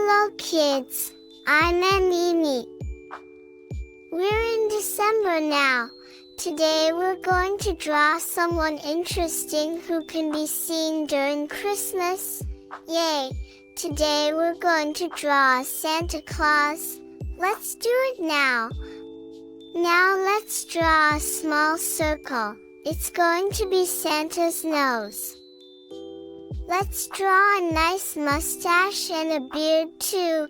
Hello kids, I'm Mimi. We're in December now. Today we're going to draw someone interesting who can be seen during Christmas. Yay! Today we're going to draw Santa Claus. Let's do it now. Now let's draw a small circle. It's going to be Santa's nose. Let's draw a nice mustache and a beard too.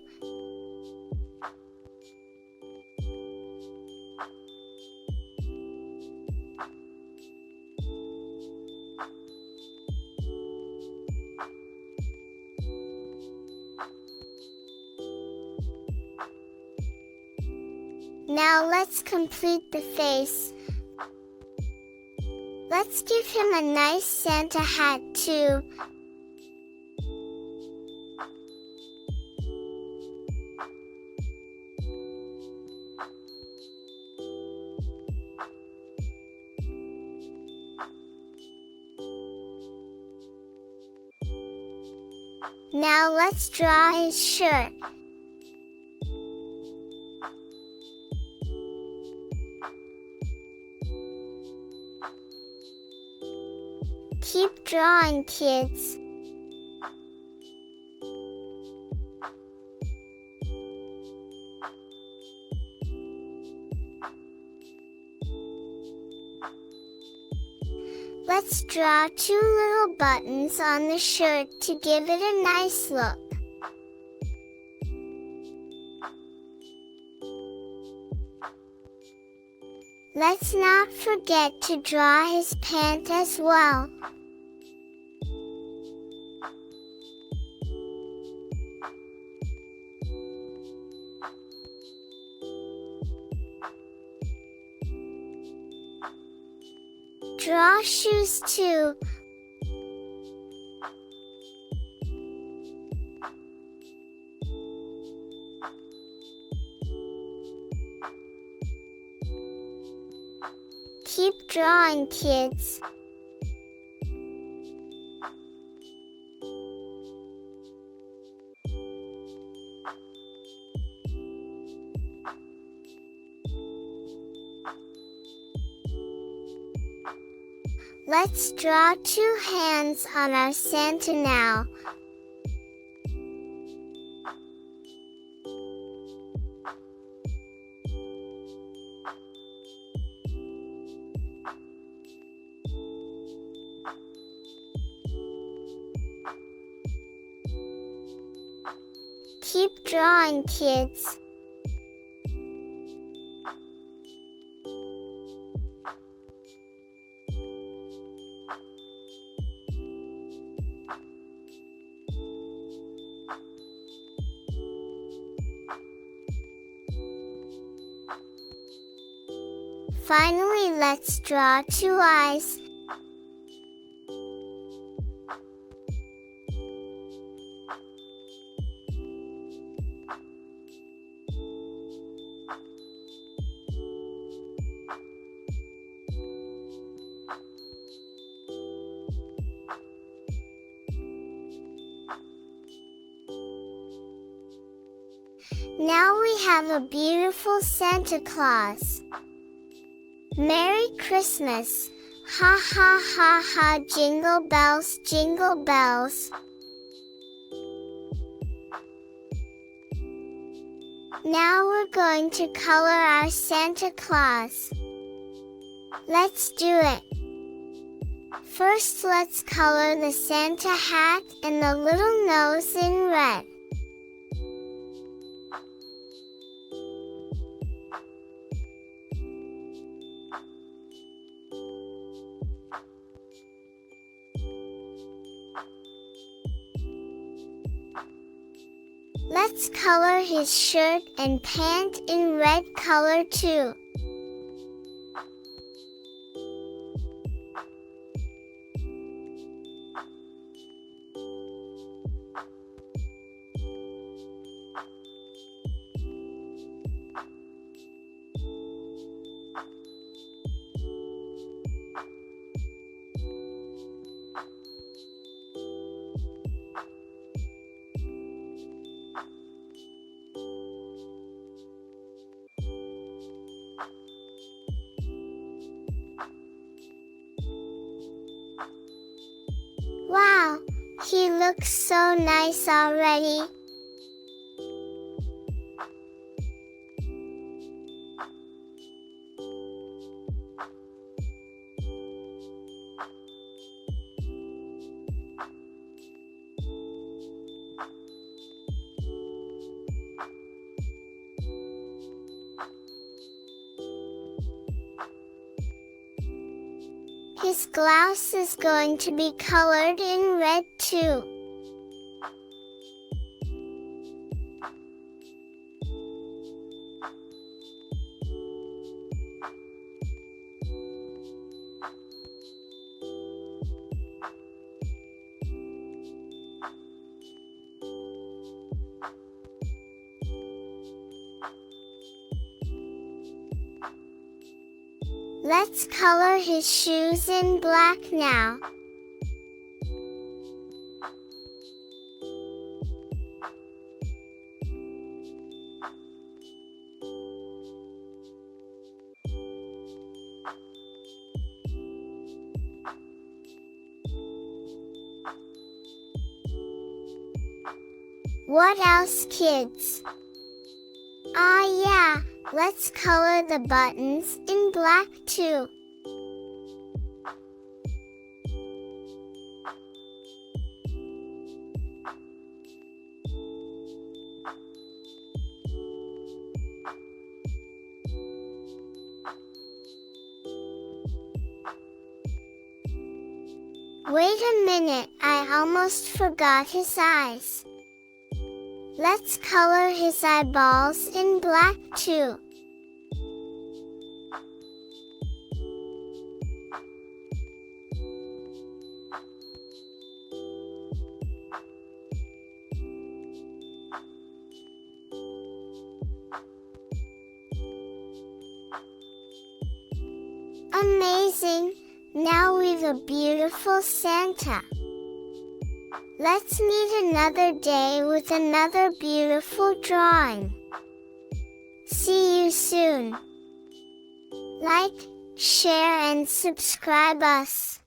Now let's complete the face. Let's give him a nice Santa hat too. Now let's draw his shirt. Keep drawing, kids. Let's draw two little buttons on the shirt to give it a nice look. Let's not forget to draw his pant as well. Draw shoes too. Keep drawing, kids. Let's draw two hands on our Santa now. Keep drawing, kids. Finally, let's draw two eyes. Now we have a beautiful Santa Claus. Merry Christmas! Ha ha ha ha, jingle bells, jingle bells. Now we're going to color our Santa Claus. Let's do it. First let's color the Santa hat and the little nose in red. Let's color his shirt and pant in red color too. Wow, he looks so nice already. His blouse is going to be colored in red too. Let's color his shoes in black now. What else, kids? Yeah, let's color the buttons in black too. Wait a minute, I almost forgot his eyes. Let's color his eyeballs in black too. Amazing! Now we've a beautiful Santa. Let's meet another day with another beautiful drawing. See you soon. Like, share and subscribe us.